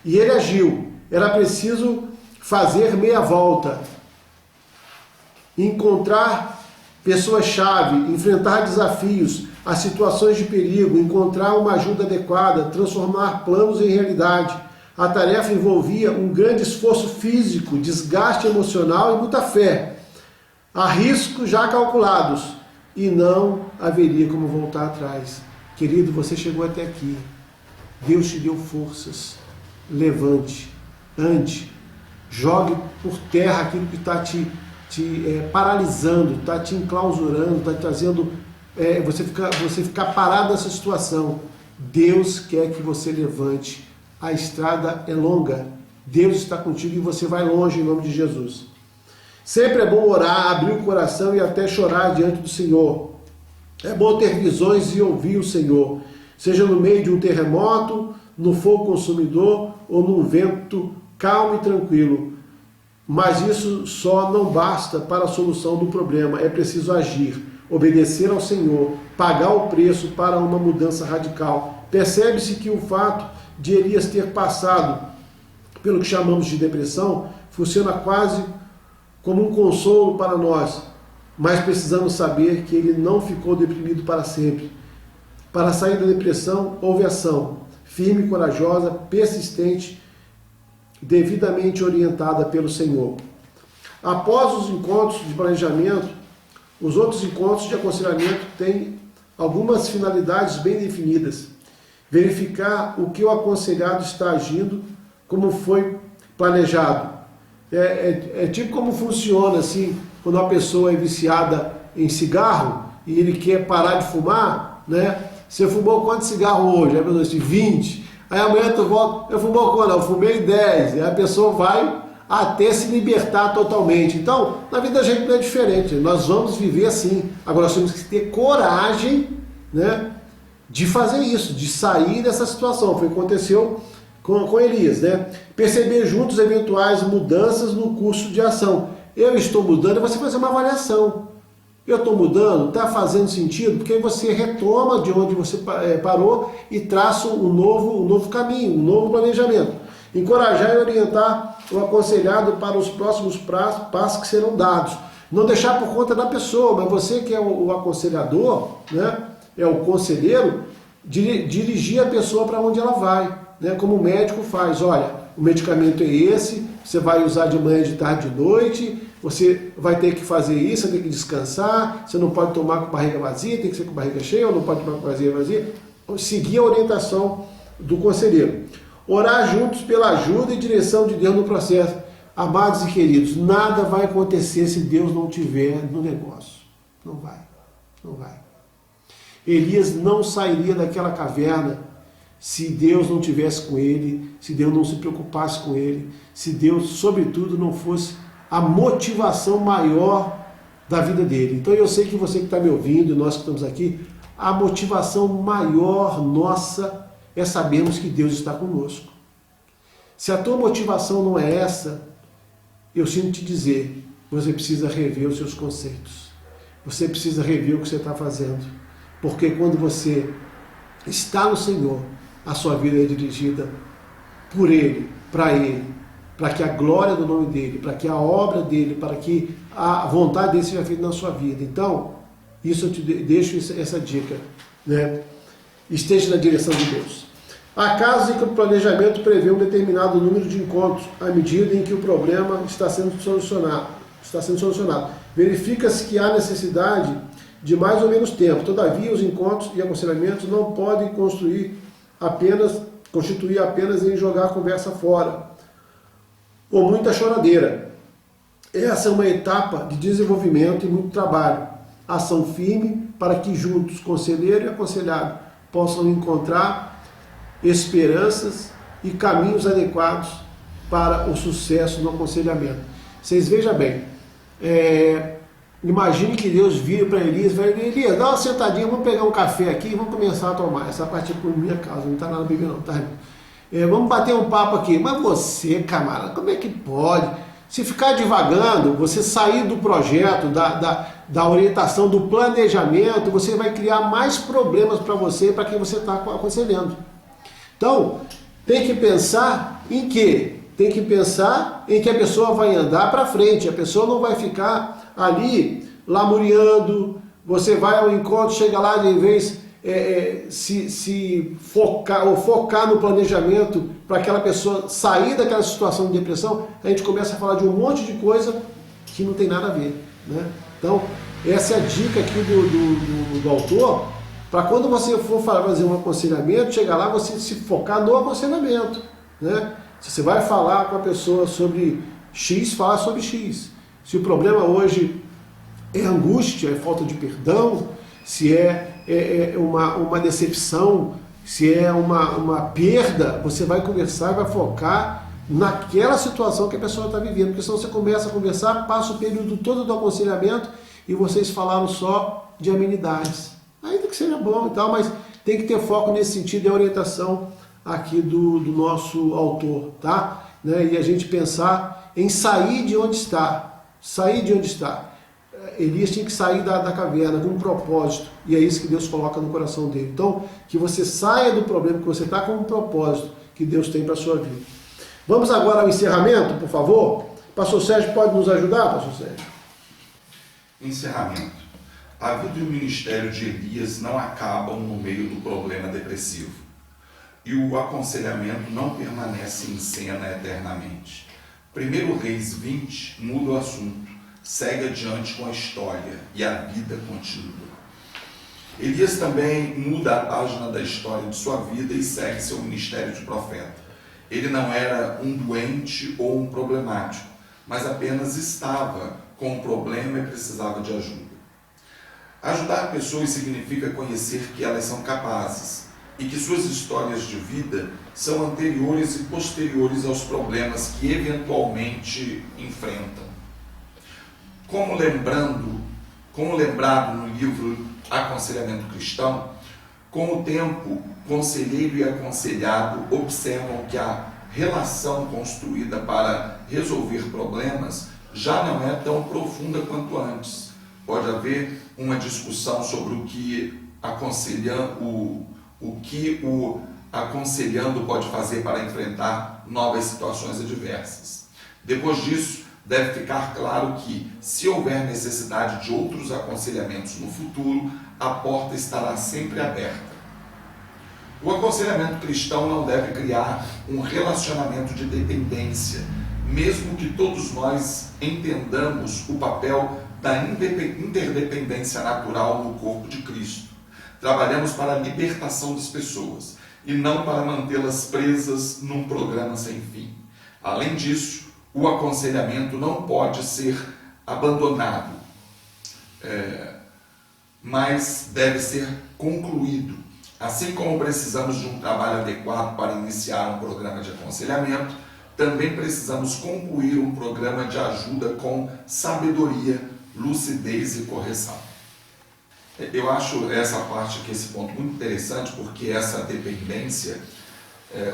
E ele agiu. Era preciso fazer meia volta, encontrar pessoas-chave, enfrentar desafios, as situações de perigo, encontrar uma ajuda adequada, transformar planos em realidade. A tarefa envolvia um grande esforço físico, desgaste emocional e muita fé. Há riscos já calculados e não haveria como voltar atrás. Querido, você chegou até aqui. Deus te deu forças. Levante, ande, jogue por terra aquilo que está te paralisando, está te enclausurando, está trazendo você ficar parado nessa situação. Deus quer que você levante. A estrada é longa. Deus está contigo e você vai longe em nome de Jesus. Sempre é bom orar, abrir o coração e até chorar diante do Senhor. É bom ter visões e ouvir o Senhor, seja no meio de um terremoto, no fogo consumidor ou num vento calmo e tranquilo. Mas isso só não basta para a solução do problema. É preciso agir, obedecer ao Senhor, pagar o preço para uma mudança radical. Percebe-se que o fato de Elias ter passado pelo que chamamos de depressão funciona quase como um consolo para nós, mas precisamos saber que ele não ficou deprimido para sempre. Para sair da depressão, houve ação, firme, corajosa, persistente, devidamente orientada pelo Senhor. Após os encontros de planejamento, os outros encontros de aconselhamento têm algumas finalidades bem definidas. Verificar o que o aconselhado está agindo como foi planejado. É tipo como funciona assim, quando uma pessoa é viciada em cigarro e ele quer parar de fumar, né? Você fumou quantos cigarros hoje? Aí a pessoa diz 20. Aí amanhã tu volta, eu fumou quando? Eu fumei 10. Aí a pessoa vai até se libertar totalmente. Então, na vida da gente não é diferente. Nós vamos viver assim. Agora nós temos que ter coragem, né, de fazer isso, de sair dessa situação. Foi o que aconteceu com Elias, né? Perceber juntos eventuais mudanças no curso de ação. Eu estou mudando, você fazer uma avaliação. Eu estou mudando, está fazendo sentido? Porque aí você retoma de onde você parou e traça um novo caminho, um novo planejamento. Encorajar e orientar o aconselhado para os próximos passos que serão dados. Não deixar por conta da pessoa, mas você que é o aconselhador, né, é o conselheiro, dirigir a pessoa para onde ela vai, né, como o médico faz. Olha, o medicamento é esse, você vai usar de manhã, de tarde, de noite, você vai ter que fazer isso, você tem que descansar, você não pode tomar com barriga vazia, tem que ser com barriga cheia, ou não pode tomar com barriga vazia. Seguir a orientação do conselheiro. Orar juntos pela ajuda e direção de Deus no processo. Amados e queridos, nada vai acontecer se Deus não tiver no negócio. Não vai, não vai. Elias não sairia daquela caverna se Deus não tivesse com ele, se Deus não se preocupasse com ele, se Deus, sobretudo, não fosse a motivação maior da vida dele. Então eu sei que você que está me ouvindo, nós que estamos aqui, a motivação maior nossa é sabermos que Deus está conosco. Se a tua motivação não é essa, eu sinto te dizer, você precisa rever os seus conceitos. Você precisa rever o que você está fazendo. Porque quando você está no Senhor, a sua vida é dirigida por Ele, para que a glória do nome dEle, para que a obra dEle, para que a vontade dEle seja feita na sua vida. Então, isso eu te deixo essa dica, né? Esteja na direção de Deus. Há casos em que o planejamento prevê um determinado número de encontros à medida em que o problema está sendo solucionado. Verifica-se que há necessidade de mais ou menos tempo. Todavia, os encontros e aconselhamentos não podem constituir apenas em jogar a conversa fora, ou muita choradeira. Essa é uma etapa de desenvolvimento e muito trabalho. Ação firme para que juntos, conselheiro e aconselhado, possam encontrar esperanças e caminhos adequados para o sucesso no aconselhamento. Vocês vejam bem, imagine que Deus vira para Elias e vai dizer: Elias, dá uma sentadinha, vamos pegar um café aqui e vamos começar a tomar. Essa parte é por minha causa, não está lá na Bíblia não, tá? Vamos bater um papo aqui. Mas você, camarada, como é que pode? Se ficar divagando, você sair do projeto, da orientação, do planejamento, você vai criar mais problemas para você e para quem você está aconselhando. Então, tem que pensar em quê? Tem que pensar em que a pessoa vai andar para frente, a pessoa não vai ficar ali lamuriando. Você vai ao encontro, chega lá, de vez se focar no planejamento para aquela pessoa sair daquela situação de depressão, a gente começa a falar de um monte de coisa que não tem nada a ver, né? Então, essa é a dica aqui do autor, para quando você for fazer um aconselhamento, chegar lá, você se focar no aconselhamento, né? Se você vai falar com a pessoa sobre X, fala sobre X. Se o problema hoje é angústia, é falta de perdão, se é uma decepção, se é uma perda, você vai conversar e vai focar naquela situação que a pessoa está vivendo, porque senão você começa a conversar, passa o período todo do aconselhamento e vocês falaram só de amenidades. Ainda que seja bom e tal, mas tem que ter foco nesse sentido, é a orientação aqui do nosso autor, tá? Né? E a gente pensar em sair de onde está, Elias tinha que sair da caverna com um propósito, e é isso que Deus coloca no coração dele. Então, que você saia do problema, que você está com um propósito que Deus tem para a sua vida. Vamos agora ao encerramento, por favor? Pastor Sérgio, pode nos ajudar, Pastor Sérgio? Encerramento. A vida e o ministério de Elias não acabam no meio do problema depressivo. E o aconselhamento não permanece em cena eternamente. 1 Reis 20 muda o assunto, segue adiante com a história e a vida continua. Elias também muda a página da história de sua vida e segue seu ministério de profeta. Ele não era um doente ou um problemático, mas apenas estava com um problema e precisava de ajuda. Ajudar pessoas significa conhecer que elas são capazes e que suas histórias de vida são anteriores e posteriores aos problemas que eventualmente enfrentam. Como lembrado no livro Aconselhamento Cristão, com o tempo, conselheiro e aconselhado observam que a relação construída para resolver problemas já não é tão profunda quanto antes. Pode haver uma discussão sobre o que o aconselhando pode fazer para enfrentar novas situações adversas. Depois disso, deve ficar claro que, se houver necessidade de outros aconselhamentos no futuro, a porta estará sempre aberta. O aconselhamento cristão não deve criar um relacionamento de dependência, mesmo que todos nós entendamos o papel da interdependência natural no corpo de Cristo. Trabalhamos para a libertação das pessoas e não para mantê-las presas num programa sem fim. Além disso, o aconselhamento não pode ser abandonado, mas deve ser concluído. Assim como precisamos de um trabalho adequado para iniciar um programa de aconselhamento, também precisamos concluir um programa de ajuda com sabedoria, lucidez e correção. Eu acho essa parte aqui, esse ponto muito interessante, porque essa dependência,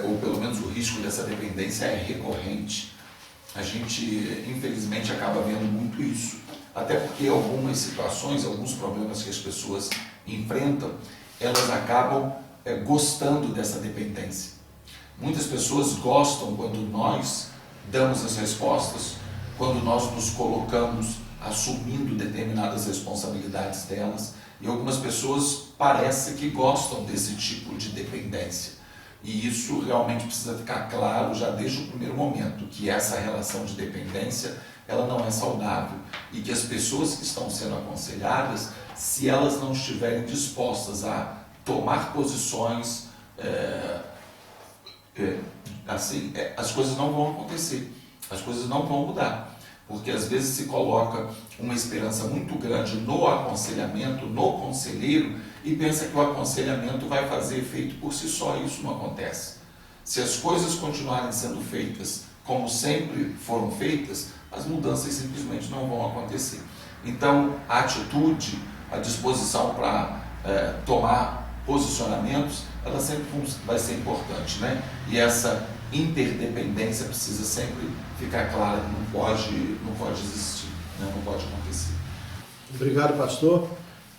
ou pelo menos o risco dessa dependência é recorrente. A gente, infelizmente, acaba vendo muito isso. Até porque algumas situações, alguns problemas que as pessoas enfrentam, elas acabam gostando dessa dependência. Muitas pessoas gostam quando nós damos as respostas, quando nós nos colocamos assumindo determinadas responsabilidades delas, e algumas pessoas parece que gostam desse tipo de dependência. E isso realmente precisa ficar claro já desde o primeiro momento, que essa relação de dependência, ela não é saudável, e que as pessoas que estão sendo aconselhadas, se elas não estiverem dispostas a tomar posições, as coisas não vão acontecer, as coisas não vão mudar, porque às vezes se coloca uma esperança muito grande no aconselhamento, no conselheiro, e pensa que o aconselhamento vai fazer efeito por si só, e isso não acontece. Se as coisas continuarem sendo feitas como sempre foram feitas, as mudanças simplesmente não vão acontecer. Então, a atitude, a disposição para tomar posicionamentos, ela sempre vai ser importante, né? E essa interdependência precisa sempre ficar clara, que não pode existir, né? Não pode acontecer. Obrigado, pastor.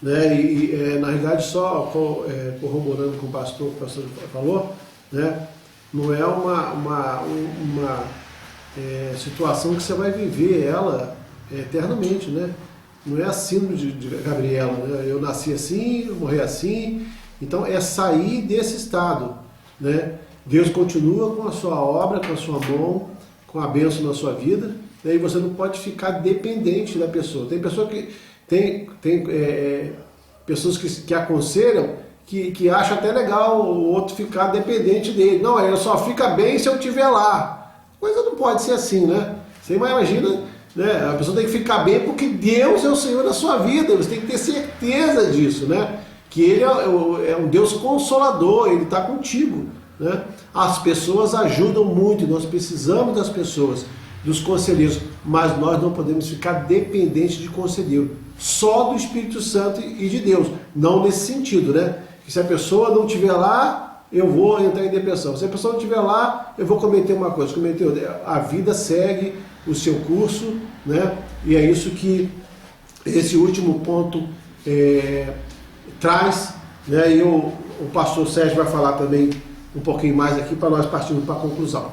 Na realidade, só corroborando com o pastor falou, né? Não é uma situação que você vai viver ela eternamente, né? Não é a síndrome de Gabriela, né? Eu nasci assim, eu morri assim. Então é sair desse estado, né? Deus continua com a sua obra, com a sua mão, com a bênção na sua vida, e você não pode ficar dependente da pessoa. Tem pessoa que tem pessoas que aconselham que acham até legal o outro ficar dependente dele. Não, ele só fica bem se eu estiver lá. Coisa não pode ser assim, né? Você imagina, né? A pessoa tem que ficar bem porque Deus é o Senhor da sua vida. Você tem que ter certeza disso, né? Que Ele é um Deus consolador, Ele está contigo, né? As pessoas ajudam muito, nós precisamos das pessoas, dos conselheiros, mas nós não podemos ficar dependentes de conselheiro, só do Espírito Santo e de Deus, não nesse sentido, né? Que se a pessoa não estiver lá, eu vou entrar em depressão. Se a pessoa não estiver lá, eu vou cometer uma coisa, a vida segue o seu curso, né? E é isso que esse último ponto traz, né? E o pastor Sérgio vai falar também um pouquinho mais aqui para nós partirmos para a conclusão.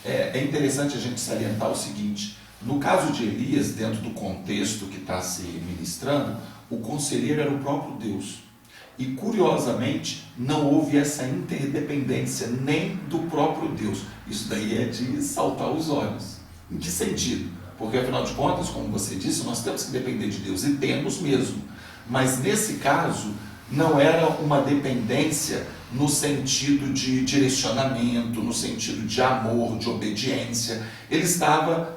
É interessante a gente salientar o seguinte: no caso de Elias, dentro do contexto que está se ministrando, o conselheiro era o próprio Deus. E curiosamente, não houve essa interdependência nem do próprio Deus. Isso daí é de saltar os olhos. Em que sentido? Porque afinal de contas, como você disse, nós temos que depender de Deus, e temos mesmo. Mas nesse caso, não era uma dependência no sentido de direcionamento, no sentido de amor, de obediência.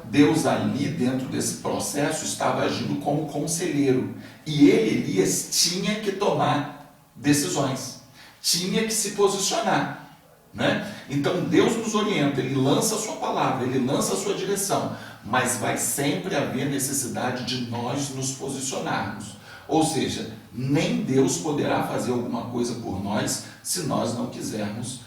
Deus ali dentro desse processo, estava agindo como conselheiro. E Elias, tinha que tomar decisões, tinha que se posicionar, né? Então Deus nos orienta, Ele lança a sua palavra, Ele lança a sua direção, mas vai sempre haver necessidade de nós nos posicionarmos. Ou seja, nem Deus poderá fazer alguma coisa por nós se nós não quisermos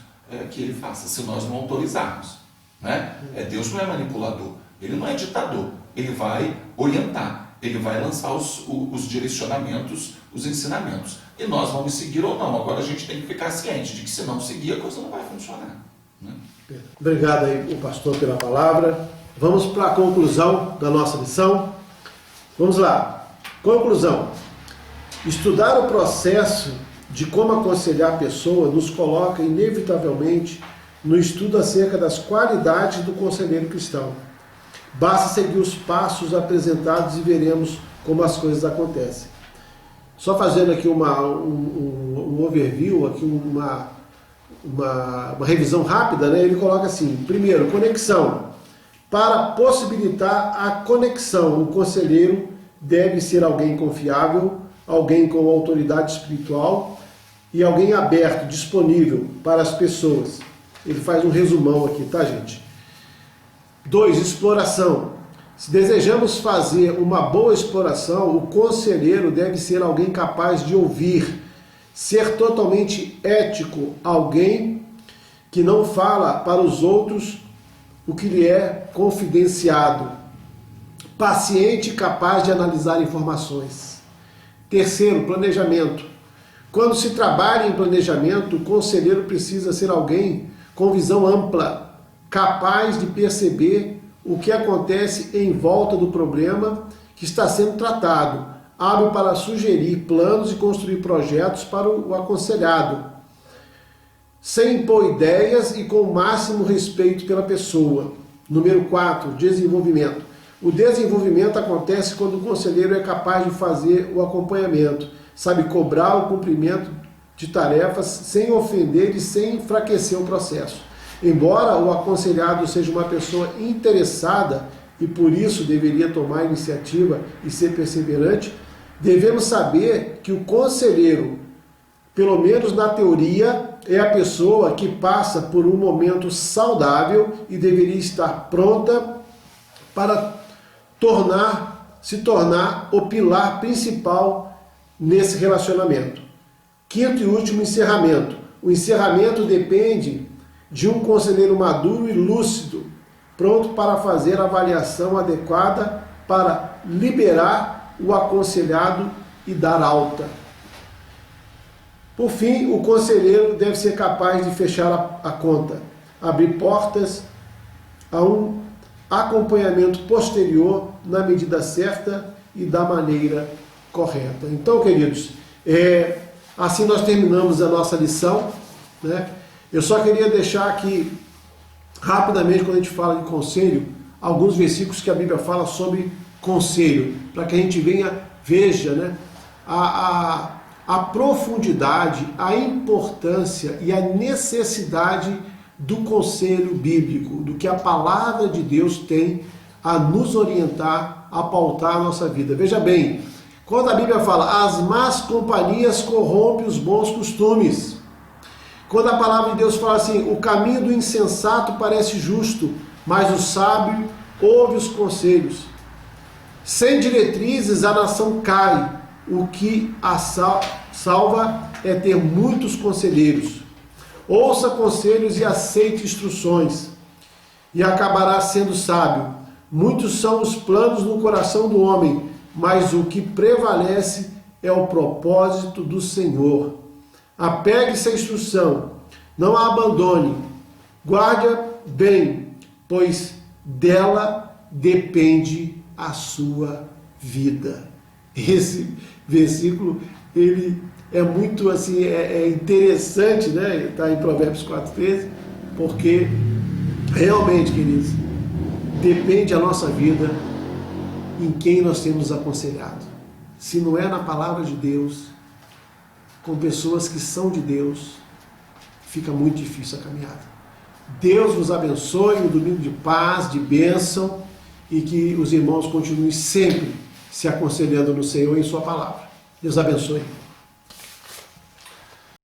que Ele faça, se nós não autorizarmos, né? Deus não é manipulador, Ele não é ditador, Ele vai orientar, Ele vai lançar os direcionamentos, os ensinamentos, e nós vamos seguir ou não. Agora a gente tem que ficar ciente de que se não seguir, a coisa não vai funcionar, né? Obrigado aí, o pastor, pela palavra. Vamos para a conclusão da nossa lição. Vamos lá. Conclusão. Estudar o processo de como aconselhar a pessoa nos coloca inevitavelmente no estudo acerca das qualidades do conselheiro cristão. Basta seguir os passos apresentados e veremos como as coisas acontecem. Só fazendo aqui um overview, aqui uma revisão rápida, né? Ele coloca assim: primeiro, conexão. Para possibilitar a conexão, o conselheiro deve ser alguém confiável, alguém com autoridade espiritual, e alguém aberto, disponível para as pessoas. Ele faz um resumão aqui, tá, gente? 2. Exploração. Se desejamos fazer uma boa exploração, o conselheiro deve ser alguém capaz de ouvir, ser totalmente ético, alguém que não fala para os outros o que lhe é confidenciado, paciente e capaz de analisar informações. 3. Planejamento. Quando se trabalha em planejamento, o conselheiro precisa ser alguém com visão ampla, capaz de perceber o que acontece em volta do problema que está sendo tratado, hábil para sugerir planos e construir projetos para o aconselhado, sem impor ideias e com o máximo respeito pela pessoa. Número 4, desenvolvimento. O desenvolvimento acontece quando o conselheiro é capaz de fazer o acompanhamento, sabe cobrar o cumprimento de tarefas sem ofender e sem enfraquecer o processo. Embora o aconselhado seja uma pessoa interessada e por isso deveria tomar iniciativa e ser perseverante, devemos saber que o conselheiro, pelo menos na teoria, é a pessoa que passa por um momento saudável e deveria estar pronta para se tornar o pilar principal nesse relacionamento. 5º e último, encerramento. O encerramento depende de um conselheiro maduro e lúcido, pronto para fazer a avaliação adequada para liberar o aconselhado e dar alta. Por fim, o conselheiro deve ser capaz de fechar a conta, abrir portas a um acompanhamento posterior na medida certa e da maneira correta. Então, queridos, assim nós terminamos a nossa lição, né? Eu só queria deixar aqui, rapidamente, quando a gente fala de conselho, alguns versículos que a Bíblia fala sobre conselho, para que a gente veja, né, a profundidade, a importância e a necessidade do conselho bíblico, do que a palavra de Deus tem a nos orientar, a pautar a nossa vida. Veja bem, quando a Bíblia fala, as más companhias corrompem os bons costumes. Quando a palavra de Deus fala assim, o caminho do insensato parece justo, mas o sábio ouve os conselhos. Sem diretrizes a nação cai, o que a salva é ter muitos conselheiros. Ouça conselhos e aceite instruções, e acabará sendo sábio. Muitos são os planos no coração do homem, mas o que prevalece é o propósito do Senhor. Apegue-se à instrução, não a abandone, guarde-a bem, pois dela depende a sua vida. Esse versículo, ele é muito assim, interessante, né? Está em Provérbios 4,13, porque realmente, queridos, depende a nossa vida em quem nós temos aconselhado. Se não é na palavra de Deus, com pessoas que são de Deus, fica muito difícil a caminhada. Deus vos abençoe, um domingo de paz, de bênção, e que os irmãos continuem sempre se aconselhando no Senhor e em sua palavra. Deus abençoe.